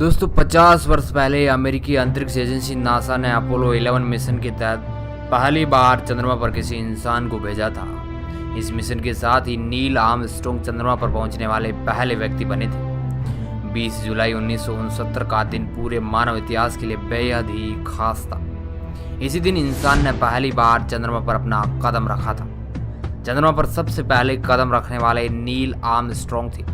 दोस्तों 50 वर्ष पहले अमेरिकी अंतरिक्ष एजेंसी नासा ने अपोलो 11 मिशन के तहत पहली बार चंद्रमा पर किसी इंसान को भेजा था। इस मिशन के साथ ही नील आर्मस्ट्रॉन्ग चंद्रमा पर पहुंचने वाले पहले व्यक्ति बने थे। 20 जुलाई 1969 का दिन पूरे मानव इतिहास के लिए बेहद ही खास था। इसी दिन इंसान ने पहली बार चंद्रमा पर अपना कदम रखा था। चंद्रमा पर सबसे पहले कदम रखने वाले नील आर्मस्ट्रॉन्ग थे।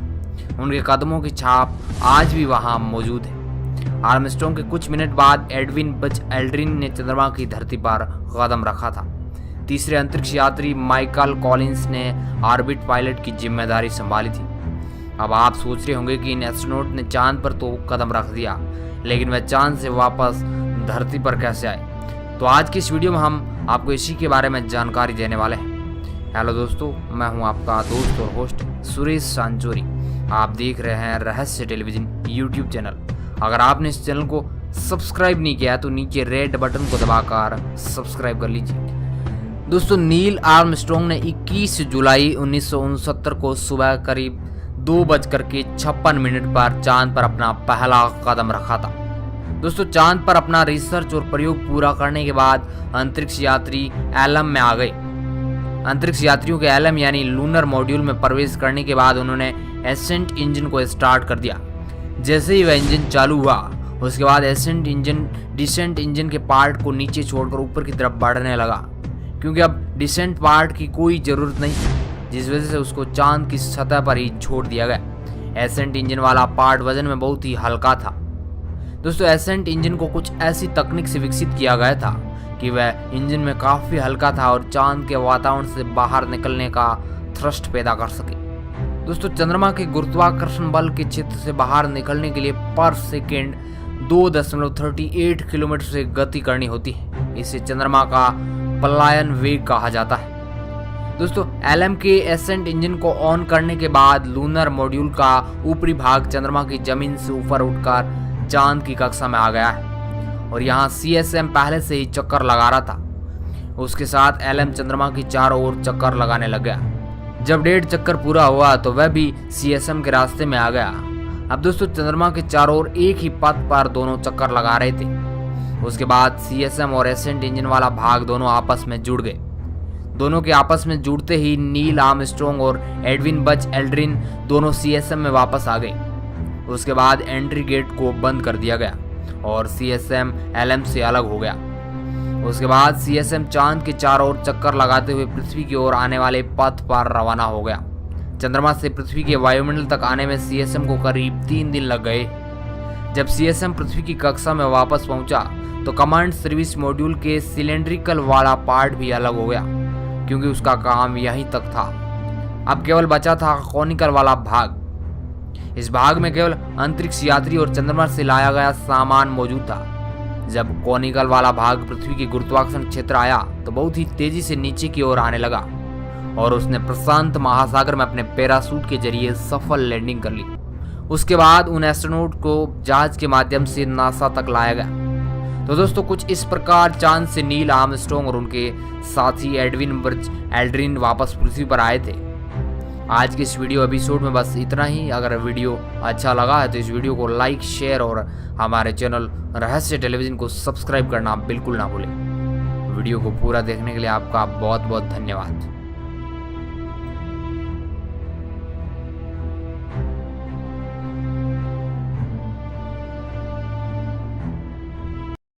उनके कदमों की छाप आज भी वहां मौजूद है। आर्मस्ट्रॉन्ग के कुछ मिनट बाद एडविन बज एल्ड्रिन ने चंद्रमा की धरती पर कदम रखा था। तीसरे अंतरिक्ष यात्री माइकल कॉलिंस ने ऑर्बिट पायलट की जिम्मेदारी संभाली थी। अब आप सोच रहे होंगे कि इन एस्ट्रोनॉट ने चांद पर तो कदम रख दिया, लेकिन वह चांद से वापस धरती पर कैसे आए? तो आज की इस वीडियो में हम आपको इसी के बारे में जानकारी देने वाले हैं। हेलो दोस्तों, मैं हूं आपका दोस्त और होस्ट सुरेश सांचोरी। आप देख रहे हैं रहस्य टेलीविजन यूट्यूब चैनल। अगर आपने इस चैनल को सब्सक्राइब नहीं किया तो नीचे रेड बटन को दबाकर सब्सक्राइब कर लीजिए। दोस्तों, नील आर्मस्ट्रॉन्ग ने 21 जुलाई 1969 को सुबह करीब 2:56 पर चांद पर अपना पहला कदम रखा था। दोस्तों, चांद पर अपना रिसर्च और प्रयोग पूरा करने के बाद अंतरिक्ष यात्री एलएम में आ गए। अंतरिक्ष यात्रियों के एलएम यानी लूनर मॉड्यूल में प्रवेश करने के बाद उन्होंने एसेंट इंजन को स्टार्ट कर दिया। जैसे ही वह इंजन चालू हुआ, उसके बाद एसेंट इंजन डिसेंट इंजन के पार्ट को नीचे छोड़कर ऊपर की तरफ बढ़ने लगा, क्योंकि अब डिसेंट पार्ट की कोई ज़रूरत नहीं थी, जिस वजह से उसको चांद की सतह पर ही छोड़ दिया गया। एसेंट इंजन वाला पार्ट वजन में बहुत ही हल्का था। दोस्तों, एसेंट इंजन को कुछ ऐसी तकनीक से विकसित किया गया था कि वह इंजन में काफ़ी हल्का था और चांद के वातावरण से बाहर निकलने का थ्रस्ट पैदा कर सके। दोस्तों, चंद्रमा के गुरुत्वाकर्षण बल के क्षेत्र से बाहर निकलने के लिए पर सेकेंड 2.38 किलोमीटर से गति करनी होती है। इसे चंद्रमा का पलायन वेग कहा जाता है। दोस्तों, एलएम के एसेंट इंजन को ऑन करने के बाद लूनर मॉड्यूल का ऊपरी भाग चंद्रमा की जमीन से ऊपर उठकर चांद की कक्षा में आ गया है और यहाँ सीएसएम पहले से ही चक्कर लगा रहा था। उसके साथ एलएम चंद्रमा की चारों ओर चक्कर लगाने लग गया। जब 1.5 चक्कर पूरा हुआ तो वह भी सीएसएम के रास्ते में आ गया। अब दोस्तों, चंद्रमा के चारों ओर एक ही पथ पर दोनों चक्कर लगा रहे थे। उसके बाद सीएसएम और एसेंट इंजन वाला भाग दोनों आपस में जुड़ गए। दोनों के आपस में जुड़ते ही नील आर्मस्ट्रॉन्ग और एडविन बज एल्ड्रिन दोनों सीएसएम में वापस आ गए। उसके बाद एंट्री गेट को बंद कर दिया गया और सीएसएम एलएम से अलग हो गया। उसके बाद सीएसएम चांद के चारों ओर चक्कर लगाते हुए पृथ्वी की ओर आने वाले पथ पर रवाना हो गया। चंद्रमा से पृथ्वी के वायुमंडल तक आने में सीएसएम को करीब 3 दिन लग गए। जब सीएसएम पृथ्वी की कक्षा में वापस पहुंचा तो कमांड सर्विस मॉड्यूल के सिलेंड्रिकल वाला पार्ट भी अलग हो गया, क्योंकि उसका काम यहीं तक था। अब केवल बचा था कॉनिकल वाला भाग। इस भाग में केवल अंतरिक्ष यात्री और चंद्रमा से लाया गया सामान मौजूद था। जब कॉनिकल वाला भाग पृथ्वी के गुरुत्वाकर्षण क्षेत्र आया तो बहुत ही तेजी से नीचे की ओर आने लगा और उसने प्रशांत महासागर में अपने पैराशूट के जरिए सफल लैंडिंग कर ली। उसके बाद उन एस्ट्रोनॉट को जहाज के माध्यम से नासा तक लाया गया। तो दोस्तों, कुछ इस प्रकार चांद से नील आर्मस्ट्रॉन्ग और उनके साथी एडविन बज एल्ड्रिन वापस पृथ्वी पर आए थे। आज के इस वीडियो एपिसोड में बस इतना ही। अगर वीडियो अच्छा लगा है तो इस वीडियो को लाइक, शेयर और हमारे चैनल रहस्य टेलीविजन को सब्सक्राइब करना बिल्कुल ना भूलें। वीडियो को पूरा देखने के लिए आपका बहुत बहुत धन्यवाद।